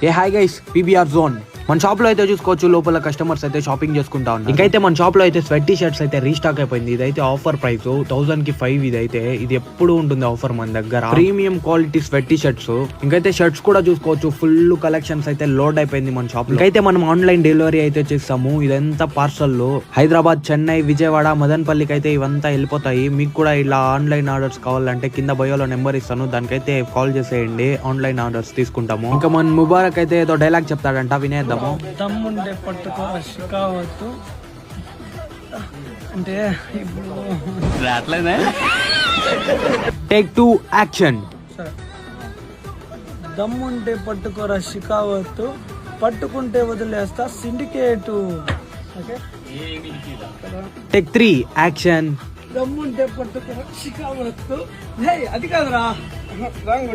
ఏ hi guys, PBR zone. మన shop లో అయితే చూసుకోవచ్చు, లోపల కస్టమర్స్ అయితే షాపింగ్ చేసుకుంటా ఉన్నారు. ఇంకైతే మన షాప్ లో అయితే స్వెట్ టీ షర్ట్స్ అయితే రీస్టాక్ అయిపోయింది. ఇదైతే ఆఫర్ ప్రైస్ 1000 కి 5. ఇది ఎప్పుడు ఉంటుంది ఆఫర్ మన దగ్గర. Premium quality sweat T shirts. ఇంకైతే షర్ట్స్ కూడా చూసుకోవచ్చు, ఫుల్ కలెక్షన్స్ అయితే లోడ్ అయిపోయింది మన షాప్ లో. ఇంకైతే మనం ఆన్లైన్ డెలివరీ అయితే చేస్తాము. ఇదంతా పార్సల్ లో హైదరాబాద్, చెన్నై, విజయవాడ, మదన్పల్లికి అయితే ఇవంతా వెళ్ళిపోతాయి. మీకు కూడా ఇలా ఆన్లైన్ ఆర్డర్స్ కావాలంటే కింద బయోలో నెంబర్ ఇస్తాను, దానికైతే కాల్ చేసేయండి. ఆన్లైన్ ఆర్డర్స్ తీసుకుంటాము. ఇంకా మన ముబారక్ అయితే ఏదో డైలాగ్ చెప్తాడంట, వినేద్దాం. దమ్ముండే పట్టుకో షికావత్తు అంటే ఇప్పుడు టేక్ 2 యాక్షన్. దమ్ముంటే పట్టుకోరా షికావత్తు, పట్టుకుంటే వదిలేస్తా సిండికేటు. Okay, take 3 action. దమ్ముంటే పట్టుకోరా షికావత్తు. అది కాదురా, రాంగ్